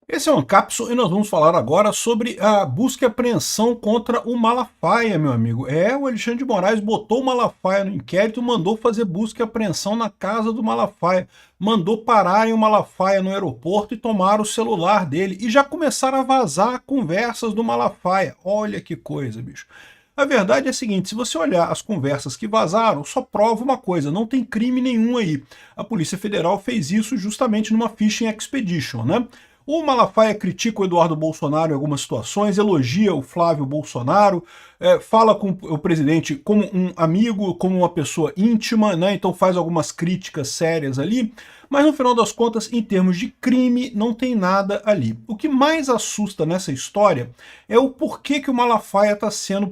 Esse é o Ancapso e nós vamos falar agora sobre a busca e apreensão contra o Malafaia, meu amigo. O Alexandre de Moraes botou o Malafaia no inquérito, mandou fazer busca e apreensão na casa do Malafaia, mandou pararem o Malafaia no aeroporto e tomar o celular dele, e já começaram a vazar conversas do Malafaia. Olha que coisa, bicho. A verdade é a seguinte, se você olhar as conversas que vazaram, só prova uma coisa, não tem crime nenhum aí. A Polícia Federal fez isso justamente numa Fishing Expedition, né? O Malafaia critica o Eduardo Bolsonaro em algumas situações, elogia o Flávio Bolsonaro, fala com o presidente como um amigo, como uma pessoa íntima, né? Então faz algumas críticas sérias ali, mas no final das contas, em termos de crime, não tem nada ali. O que mais assusta nessa história é o porquê que o Malafaia está sendo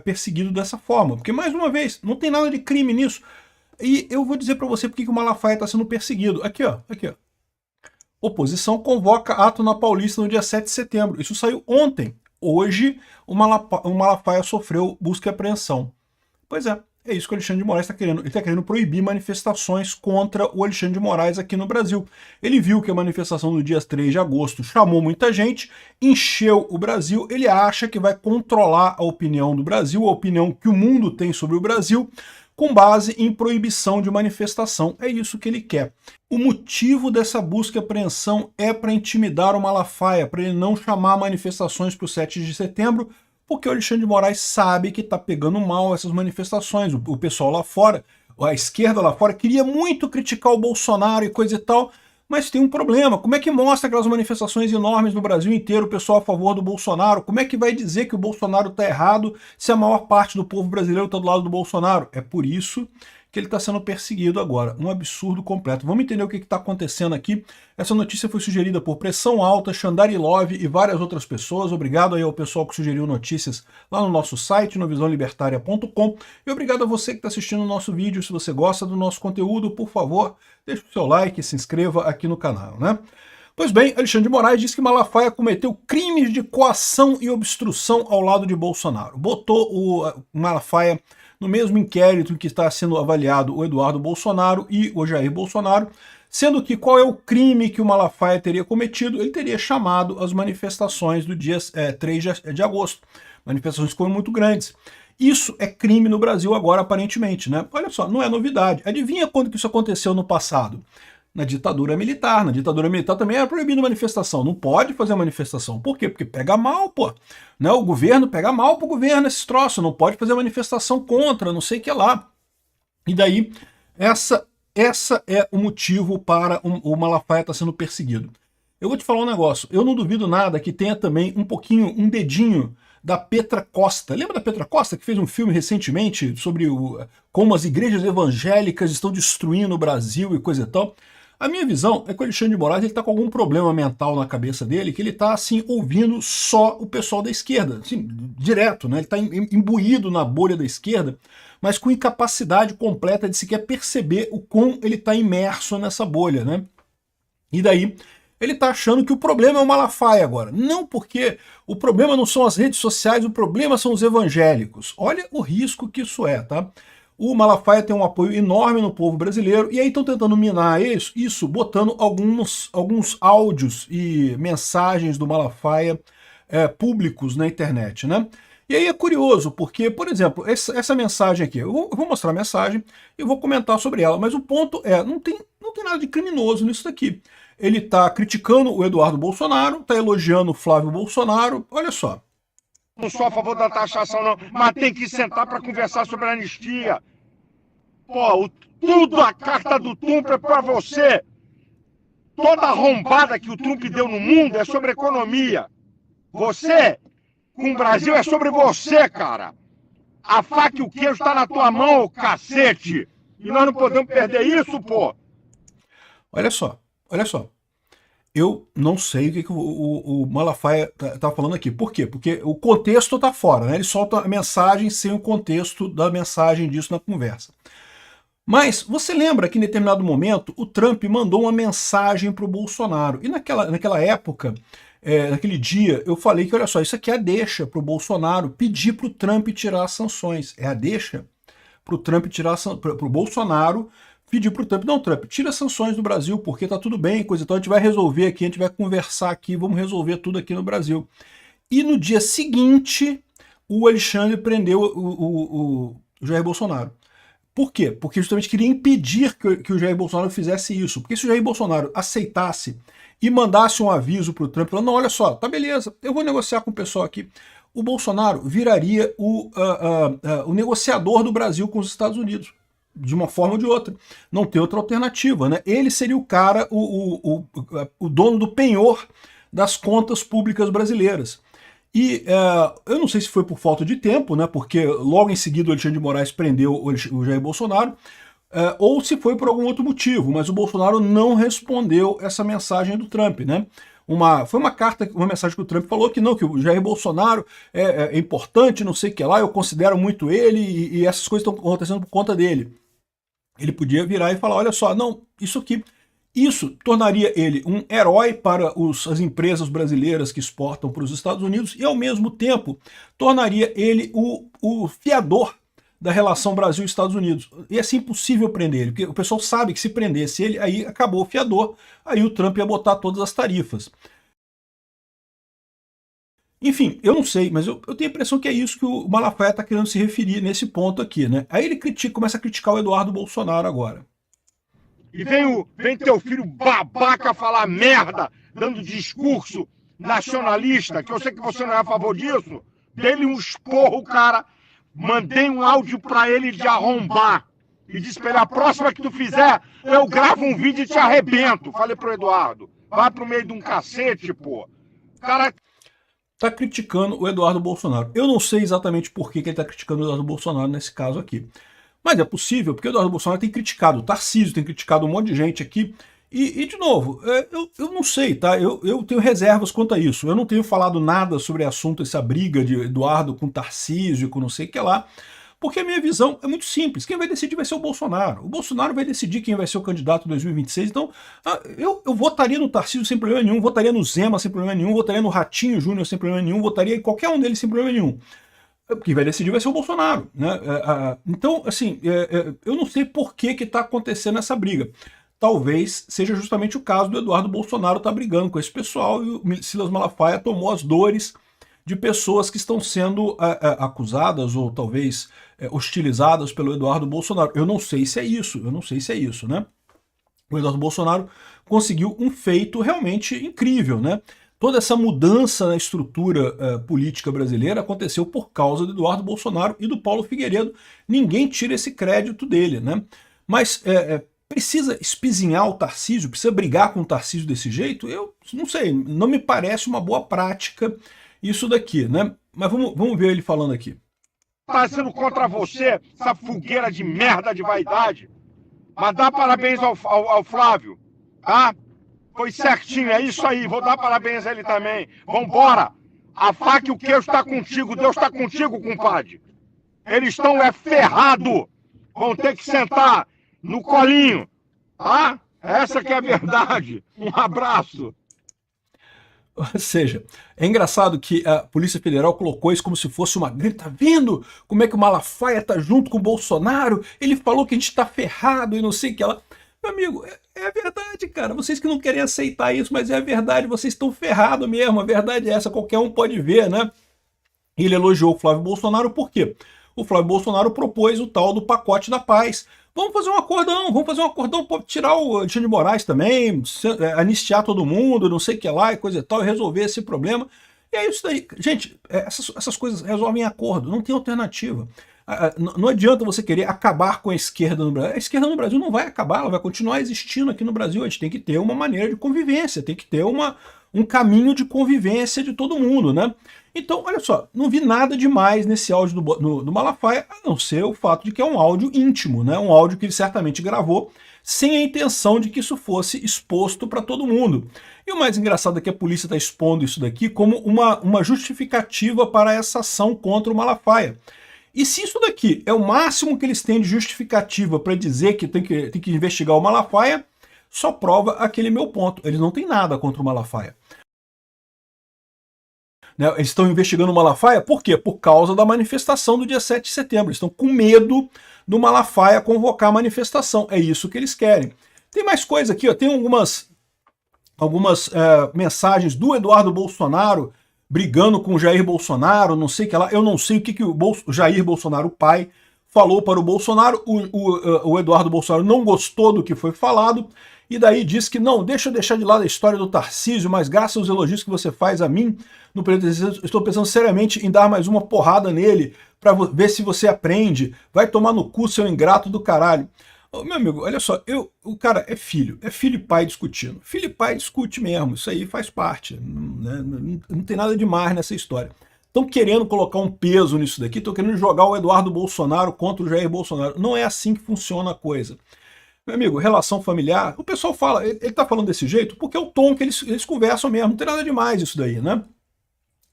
perseguido dessa forma. Porque, mais uma vez, não tem nada de crime nisso. E eu vou dizer para você por que o Malafaia está sendo perseguido. Aqui, ó, aqui, ó. Oposição convoca ato na Paulista no dia 7 de setembro. Isso saiu ontem. Hoje, o Malafaia sofreu busca e apreensão. Pois é isso que o Alexandre de Moraes está querendo. Ele está querendo proibir manifestações contra o Alexandre de Moraes aqui no Brasil. Ele viu que a manifestação do dia 3 de agosto chamou muita gente, encheu o Brasil, ele acha que vai controlar a opinião do Brasil, a opinião que o mundo tem sobre o Brasil, com base em proibição de manifestação. É isso que ele quer. O motivo dessa busca e apreensão é para intimidar o Malafaia, para ele não chamar manifestações para o 7 de setembro, porque o Alexandre de Moraes sabe que está pegando mal essas manifestações. O pessoal lá fora, a esquerda lá fora, queria muito criticar o Bolsonaro e coisa e tal, mas tem um problema. Como é que mostra aquelas manifestações enormes no Brasil inteiro, o pessoal a favor do Bolsonaro? Como é que vai dizer que o Bolsonaro está errado se a maior parte do povo brasileiro está do lado do Bolsonaro? É por isso que ele está sendo perseguido agora. Um absurdo completo. Vamos entender o que está acontecendo aqui. Essa notícia foi sugerida por Pressão Alta, Xandari Love e várias outras pessoas. Obrigado aí ao pessoal que sugeriu notícias lá no nosso site, no visãolibertaria.com. E obrigado a você que está assistindo o nosso vídeo. Se você gosta do nosso conteúdo, por favor, deixe o seu like e se inscreva aqui no canal, né? Pois bem, Alexandre de Moraes diz que Malafaia cometeu crimes de coação e obstrução ao lado de Bolsonaro. Botou o Malafaia no mesmo inquérito em que está sendo avaliado o Eduardo Bolsonaro e o Jair Bolsonaro, sendo que qual é o crime que o Malafaia teria cometido? Ele teria chamado as manifestações do dia 3 de agosto. Manifestações que foram muito grandes. Isso é crime no Brasil agora, aparentemente, né? Olha só, não é novidade. Adivinha quando que isso aconteceu no passado? Na ditadura militar. Na ditadura militar também era proibido manifestação. Não pode fazer manifestação. Por quê? Porque pega mal, pô. Né? O governo pega mal pro governo esses troços. Não pode fazer manifestação contra, não sei o que lá. E daí, essa é o motivo para o Malafaia estar sendo perseguido. Eu vou te falar um negócio. Eu não duvido nada que tenha também um pouquinho, um dedinho da Petra Costa. Lembra da Petra Costa, que fez um filme recentemente sobre como as igrejas evangélicas estão destruindo o Brasil e coisa e tal? A minha visão é que o Alexandre de Moraes está com algum problema mental na cabeça dele, que ele está assim, ouvindo só o pessoal da esquerda, assim, direto, né? Ele está imbuído na bolha da esquerda, mas com incapacidade completa de sequer perceber o quão ele está imerso nessa bolha, né? E daí ele está achando que o problema é o Malafaia agora. Não, porque o problema não são as redes sociais, o problema são os evangélicos. Olha o risco que isso é, tá? O Malafaia tem um apoio enorme no povo brasileiro, e aí estão tentando minar isso botando alguns áudios e mensagens do Malafaia públicos na internet, né? E aí é curioso, porque, por exemplo, essa mensagem aqui, eu vou mostrar a mensagem e vou comentar sobre ela, mas o ponto é, não tem nada de criminoso nisso daqui. Ele está criticando o Eduardo Bolsonaro, está elogiando o Flávio Bolsonaro, olha só. Não sou a favor da taxação, não, mas tem que sentar para conversar sobre a anistia. Pô, tudo a carta do Trump é para você. Toda arrombada que o Trump deu no mundo é sobre economia. Você, com o Brasil, é sobre você, cara. A faca e o queijo tá na tua mão, cacete. E nós não podemos perder isso, pô. Olha só, olha só. Eu não sei o que o Malafaia tá falando aqui. Por quê? Porque o contexto tá fora, né? Ele solta a mensagem sem o contexto da mensagem disso na conversa. Mas você lembra que em determinado momento o Trump mandou uma mensagem para o Bolsonaro. E naquela época, naquele dia, eu falei que, olha só, isso aqui é a deixa para o Bolsonaro pedir para o Trump tirar as sanções. É a deixa para o Trump tirar, para o Bolsonaro pedir para o Trump, não, Trump, tira as sanções do Brasil, porque tá tudo bem, coisa e tal, a gente vai resolver aqui, a gente vai conversar aqui, vamos resolver tudo aqui no Brasil. E no dia seguinte, o Alexandre prendeu o Jair Bolsonaro. Por quê? Porque justamente queria impedir que o Jair Bolsonaro fizesse isso. Porque se o Jair Bolsonaro aceitasse e mandasse um aviso para o Trump, falando, não, olha só, tá beleza, eu vou negociar com o pessoal aqui, o Bolsonaro viraria o negociador do Brasil com os Estados Unidos, de uma forma ou de outra. Não tem outra alternativa, né? Ele seria o cara, o dono do penhor das contas públicas brasileiras. E eu não sei se foi por falta de tempo, né, porque logo em seguida o Alexandre de Moraes prendeu o Jair Bolsonaro, ou se foi por algum outro motivo, mas o Bolsonaro não respondeu essa mensagem do Trump, né? Foi uma carta, uma mensagem que o Trump falou que não, que o Jair Bolsonaro é importante, não sei o que lá, eu considero muito ele e essas coisas estão acontecendo por conta dele. Ele podia virar e falar, olha só, não, isso tornaria ele um herói para as empresas brasileiras que exportam para os Estados Unidos e, ao mesmo tempo, tornaria ele o fiador da relação Brasil-Estados Unidos. E assim impossível prender ele, porque o pessoal sabe que se prendesse ele, aí acabou o fiador, aí o Trump ia botar todas as tarifas. Enfim, eu não sei, mas eu tenho a impressão que é isso que o Malafaia está querendo se referir nesse ponto aqui, né? Aí ele começa a criticar o Eduardo Bolsonaro agora. E vem teu filho babaca falar merda, dando discurso nacionalista, que eu sei que você não é a favor disso. Dei-lhe um esporro, cara. Mandei um áudio pra ele de arrombar. E disse pra ele, a próxima que tu fizer, eu gravo um vídeo e te arrebento. Falei pro Eduardo, vai pro meio de um cacete, pô. O cara tá criticando o Eduardo Bolsonaro. Eu não sei exatamente por que ele está criticando o Eduardo Bolsonaro nesse caso aqui. Mas é possível, porque o Eduardo Bolsonaro tem criticado o Tarcísio, tem criticado um monte de gente aqui. E de novo, eu não sei, tá? Eu tenho reservas quanto a isso. Eu não tenho falado nada sobre assunto, essa briga de Eduardo com Tarcísio, com não sei o que lá, porque a minha visão é muito simples. Quem vai decidir vai ser o Bolsonaro. O Bolsonaro vai decidir quem vai ser o candidato em 2026. Então, eu votaria no Tarcísio sem problema nenhum, votaria no Zema sem problema nenhum, votaria no Ratinho Júnior sem problema nenhum, votaria em qualquer um deles sem problema nenhum. Quem vai decidir vai ser o Bolsonaro, né? Então, assim, eu não sei por que está acontecendo essa briga. Talvez seja justamente o caso do Eduardo Bolsonaro estar brigando com esse pessoal e o Silas Malafaia tomou as dores de pessoas que estão sendo acusadas ou talvez hostilizadas pelo Eduardo Bolsonaro. Eu não sei se é isso, né? O Eduardo Bolsonaro conseguiu um feito realmente incrível, né? Toda essa mudança na estrutura política brasileira aconteceu por causa do Eduardo Bolsonaro e do Paulo Figueiredo. Ninguém tira esse crédito dele, né? Mas precisa espizinhar o Tarcísio, precisa brigar com o Tarcísio desse jeito? Eu não sei, não me parece uma boa prática isso daqui, né? Mas vamos ver ele falando aqui. tá sendo contra você, essa fogueira de merda de vaidade. Mas dá parabéns ao Flávio, tá? Foi certinho, é isso aí. Vou dar parabéns a ele também. Vambora. A faca e o queijo está contigo. Deus está contigo, compadre. Eles estão ferrados. Vão ter que sentar no colinho. Tá? Essa que é a verdade. Um abraço. Ou seja, é engraçado que a Polícia Federal colocou isso como se fosse uma grande... Tá vendo como é que o Malafaia tá junto com o Bolsonaro? Ele falou que a gente tá ferrado e não sei o que lá. Meu amigo, é a verdade, cara. Vocês que não querem aceitar isso, mas é a verdade. Vocês estão ferrados mesmo. A verdade é essa. Qualquer um pode ver, né? Ele elogiou o Flávio Bolsonaro por quê? O Flávio Bolsonaro propôs o tal do pacote da paz. Vamos fazer um acordão para tirar o Alexandre de Moraes também, anistiar todo mundo, não sei o que lá e coisa e tal, e resolver esse problema. E é isso daí. Gente, essas coisas resolvem em acordo, não tem alternativa. Não adianta você querer acabar com a esquerda no Brasil. A esquerda no Brasil não vai acabar, ela vai continuar existindo aqui no Brasil. A gente tem que ter uma maneira de convivência, tem que ter um caminho de convivência de todo mundo, né? Então, olha só, não vi nada demais nesse áudio do Malafaia, a não ser o fato de que é um áudio íntimo, né? Um áudio que ele certamente gravou sem a intenção de que isso fosse exposto para todo mundo. E o mais engraçado é que a polícia está expondo isso daqui como uma justificativa para essa ação contra o Malafaia. E se isso daqui é o máximo que eles têm de justificativa para dizer que tem que investigar o Malafaia, só prova aquele meu ponto. Eles não têm nada contra o Malafaia. Né? Eles estão investigando o Malafaia por quê? Por causa da manifestação do dia 7 de setembro. Eles estão com medo do Malafaia convocar a manifestação. É isso que eles querem. Tem mais coisa aqui, ó. Tem algumas mensagens do Eduardo Bolsonaro brigando com o Jair Bolsonaro, não sei o que lá. Eu não sei o que o Jair Bolsonaro, o pai, falou para o Bolsonaro. O Eduardo Bolsonaro não gostou do que foi falado, e daí disse que não, deixa eu deixar de lado a história do Tarcísio, mas graças aos elogios que você faz a mim, no período de estou pensando seriamente em dar mais uma porrada nele, para ver se você aprende. Vai tomar no cu, seu ingrato do caralho. Ô, meu amigo, olha só, o cara é filho e pai discutindo. Filho e pai discute mesmo, isso aí faz parte, né? Não tem nada demais nessa história. Estão querendo colocar um peso nisso daqui, estão querendo jogar o Eduardo Bolsonaro contra o Jair Bolsonaro. Não é assim que funciona a coisa. Meu amigo, relação familiar, o pessoal fala, ele tá falando desse jeito porque é o tom que eles conversam mesmo, não tem nada demais isso daí, né?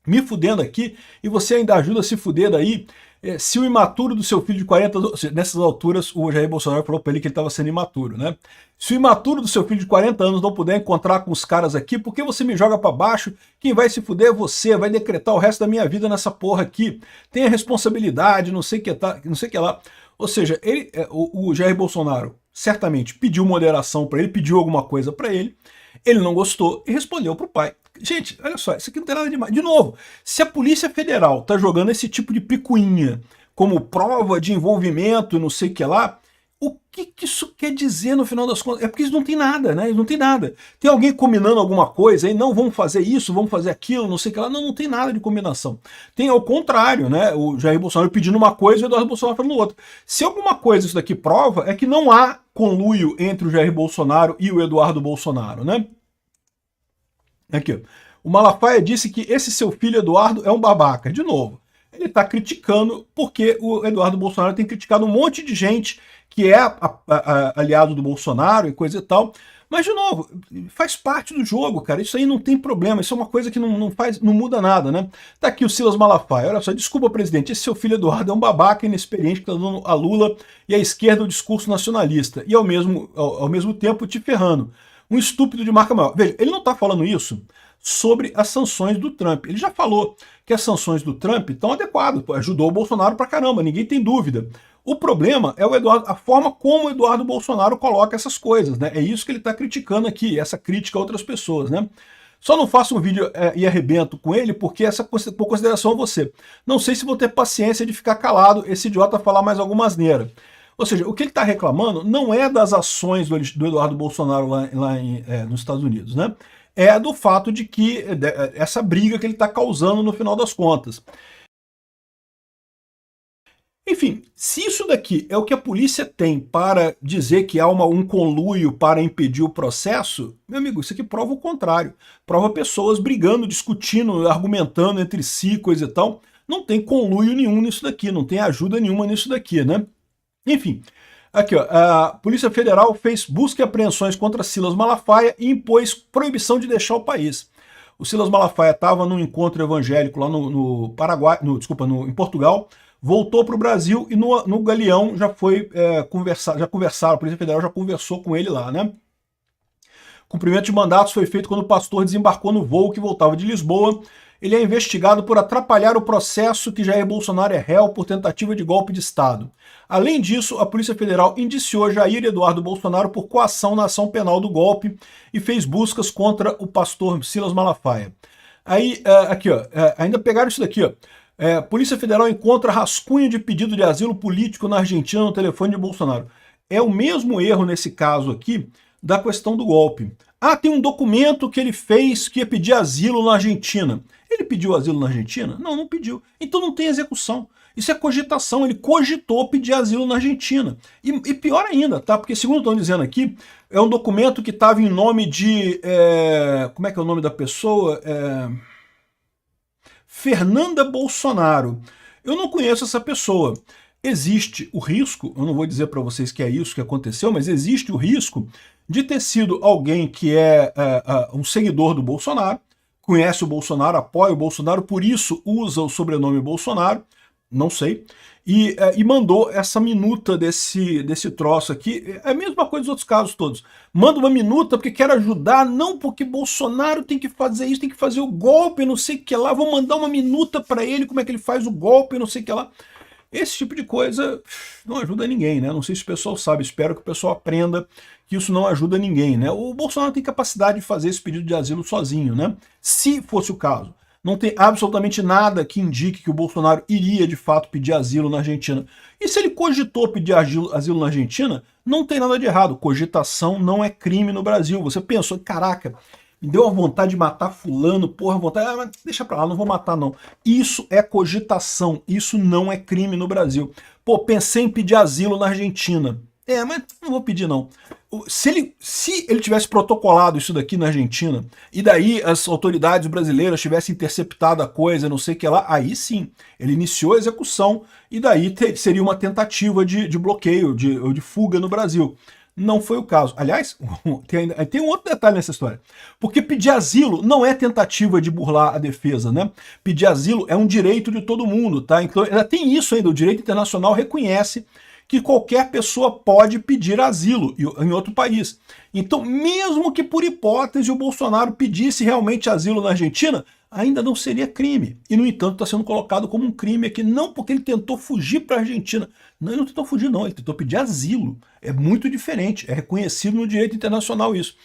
Me fudendo aqui, e você ainda ajuda a se fuder daí. Se o imaturo do seu filho de 40 anos, nessas alturas o Jair Bolsonaro falou para ele que ele estava sendo imaturo, né? Se o imaturo do seu filho de 40 anos não puder encontrar com os caras aqui, por que você me joga para baixo? Quem vai se fuder é você, vai decretar o resto da minha vida nessa porra aqui. Tenha responsabilidade, não sei o que tá, não sei o que lá. Ou seja, o Jair Bolsonaro certamente pediu moderação para ele, pediu alguma coisa para ele não gostou e respondeu pro pai. Gente, olha só, isso aqui não tem nada demais. De novo, se a Polícia Federal tá jogando esse tipo de picuinha como prova de envolvimento, não sei o que lá, o que isso quer dizer no final das contas? É porque eles não tem nada, né? Eles não tem nada. Tem alguém combinando alguma coisa aí, não, vamos fazer isso, vamos fazer aquilo, não sei o que lá. Não, não tem nada de combinação. Tem ao contrário, né? O Jair Bolsonaro pedindo uma coisa e o Eduardo Bolsonaro falando outra. Se alguma coisa isso daqui prova, é que não há conluio entre o Jair Bolsonaro e o Eduardo Bolsonaro, né? Aqui, ó. O Malafaia disse que esse seu filho Eduardo é um babaca. De novo, ele está criticando porque o Eduardo Bolsonaro tem criticado um monte de gente que é aliado do Bolsonaro e coisa e tal. Mas, de novo, faz parte do jogo, cara. Isso aí não tem problema. Isso é uma coisa que não muda nada, né? Tá aqui o Silas Malafaia. Olha só, desculpa, presidente, esse seu filho Eduardo é um babaca inexperiente que tá dando a Lula e a esquerda o discurso nacionalista. E ao mesmo tempo te ferrando. Um estúpido de marca maior. Veja, ele não está falando isso sobre as sanções do Trump. Ele já falou que as sanções do Trump estão adequadas, ajudou o Bolsonaro pra caramba, ninguém tem dúvida. O problema é a forma como o Eduardo Bolsonaro coloca essas coisas, né? É isso que ele está criticando aqui, essa crítica a outras pessoas, né? Só não faço um vídeo e arrebento com ele porque por consideração a você. Não sei se vou ter paciência de ficar calado, esse idiota falar mais alguma asneira. Ou seja, o que ele está reclamando não é das ações do Eduardo Bolsonaro nos Estados Unidos, né? É do fato de que essa briga que ele está causando no final das contas. Enfim, se isso daqui é o que a polícia tem para dizer que há um conluio para impedir o processo, meu amigo, isso aqui prova o contrário. Prova pessoas brigando, discutindo, argumentando entre si, coisa e tal. Não tem conluio nenhum nisso daqui, não tem ajuda nenhuma nisso daqui, né? Enfim, aqui ó, a Polícia Federal fez busca e apreensões contra Silas Malafaia e impôs proibição de deixar o país. O Silas Malafaia estava num encontro evangélico lá no Paraguai, em Portugal, voltou para o Brasil e no Galeão já foi conversaram, a Polícia Federal já conversou com ele lá, né? Cumprimento de mandatos foi feito quando o pastor desembarcou no voo que voltava de Lisboa. Ele é investigado por atrapalhar o processo que Jair Bolsonaro é réu por tentativa de golpe de Estado. Além disso, a Polícia Federal indiciou Jair Eduardo Bolsonaro por coação na ação penal do golpe e fez buscas contra o pastor Silas Malafaia. Aí, aqui, ó, ainda pegaram isso daqui, ó. Polícia Federal encontra rascunho de pedido de asilo político na Argentina no telefone de Bolsonaro. É o mesmo erro nesse caso aqui da questão do golpe. Ah, tem um documento que ele fez que ia pedir asilo na Argentina. Ele pediu asilo na Argentina? Não, não pediu. Então não tem execução. Isso é cogitação. Ele cogitou pedir asilo na Argentina. E pior ainda, tá? Porque segundo estão dizendo aqui, é um documento que estava em nome de... como é que é o nome da pessoa? Fernanda Bolsonaro. Eu não conheço essa pessoa. Existe o risco, eu não vou dizer para vocês que é isso que aconteceu, mas existe o risco de ter sido alguém que é um seguidor do Bolsonaro, conhece o Bolsonaro, apoia o Bolsonaro, por isso usa o sobrenome Bolsonaro, não sei, e mandou essa minuta desse troço aqui. É a mesma coisa dos outros casos todos. Manda uma minuta porque quer ajudar, não porque Bolsonaro tem que fazer isso, tem que fazer o golpe, não sei o que lá, vou mandar uma minuta para ele, como é que ele faz o golpe, não sei o que lá. Esse tipo de coisa não ajuda ninguém, né? Não sei se o pessoal sabe, espero que o pessoal aprenda que isso não ajuda ninguém, né? O Bolsonaro tem capacidade de fazer esse pedido de asilo sozinho, né? Se fosse o caso. Não tem absolutamente nada que indique que o Bolsonaro iria de fato pedir asilo na Argentina. E se ele cogitou pedir asilo na Argentina, não tem nada de errado. Cogitação não é crime no Brasil. Você pensou, caraca, me deu uma vontade de matar fulano, porra, vontade, mas deixa pra lá, não vou matar não. Isso é cogitação, isso não é crime no Brasil. Pô, pensei em pedir asilo na Argentina. Mas não vou pedir não. Se ele tivesse protocolado isso daqui na Argentina, e daí as autoridades brasileiras tivessem interceptado a coisa, não sei o que lá, aí sim, ele iniciou a execução, e daí seria uma tentativa de bloqueio, de fuga no Brasil. Não foi o caso. Aliás, tem um outro detalhe nessa história. Porque pedir asilo não é tentativa de burlar a defesa, né? Pedir asilo é um direito de todo mundo, tá? Então, ainda tem isso ainda. O direito internacional reconhece que qualquer pessoa pode pedir asilo em outro país. Então, mesmo que por hipótese o Bolsonaro pedisse realmente asilo na Argentina, ainda não seria crime. E, no entanto, está sendo colocado como um crime aqui, não porque ele tentou fugir para a Argentina. Não, ele não tentou fugir, não. Ele tentou pedir asilo. É muito diferente. É reconhecido no direito internacional isso.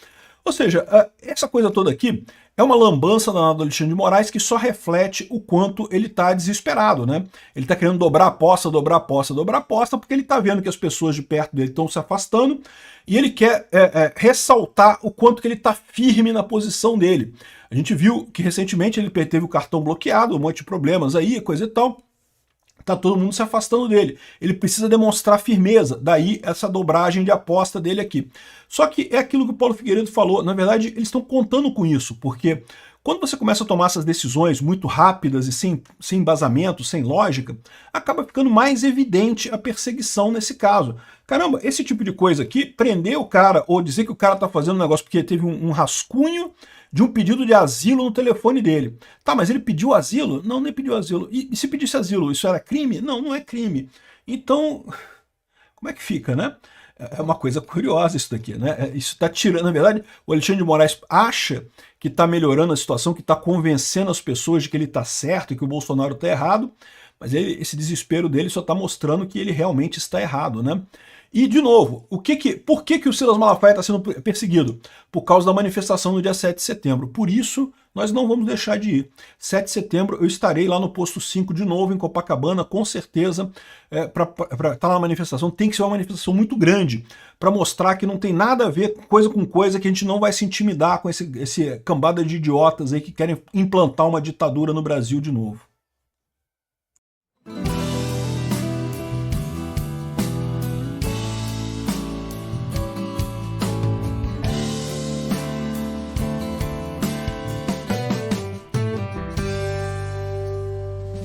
Ou seja, essa coisa toda aqui é uma lambança danada do Alexandre de Moraes que só reflete o quanto ele está desesperado, né? Ele está querendo dobrar a aposta, dobrar a aposta, dobrar a aposta, porque ele está vendo que as pessoas de perto dele estão se afastando e ele quer ressaltar o quanto que ele está firme na posição dele. A gente viu que recentemente ele teve o cartão bloqueado, um monte de problemas aí, coisa e tal. Tá todo mundo se afastando dele. Ele precisa demonstrar firmeza, daí essa dobragem de aposta dele aqui. Só que é aquilo que o Paulo Figueiredo falou, na verdade eles estão contando com isso, porque quando você começa a tomar essas decisões muito rápidas e sem embasamento, sem lógica, acaba ficando mais evidente a perseguição nesse caso. Caramba, esse tipo de coisa aqui, prender o cara ou dizer que o cara tá fazendo um negócio porque teve um rascunho de um pedido de asilo no telefone dele. Tá, mas ele pediu asilo? Não, nem pediu asilo. E se pedisse asilo, isso era crime? Não, não é crime. Então, como é que fica, né? É uma coisa curiosa isso daqui, né? Isso está tirando, na verdade, o Alexandre de Moraes acha que está melhorando a situação, que está convencendo as pessoas de que ele está certo e que o Bolsonaro está errado, mas esse desespero dele só está mostrando que ele realmente está errado, né? E, de novo, por que o Silas Malafaia está sendo perseguido? Por causa da manifestação no dia 7 de setembro. Por isso, nós não vamos deixar de ir. 7 de setembro eu estarei lá no posto 5 de novo, em Copacabana, com certeza, para estar na manifestação. Tem que ser uma manifestação muito grande, para mostrar que não tem nada a ver coisa com coisa, que a gente não vai se intimidar com esse cambada de idiotas aí que querem implantar uma ditadura no Brasil de novo.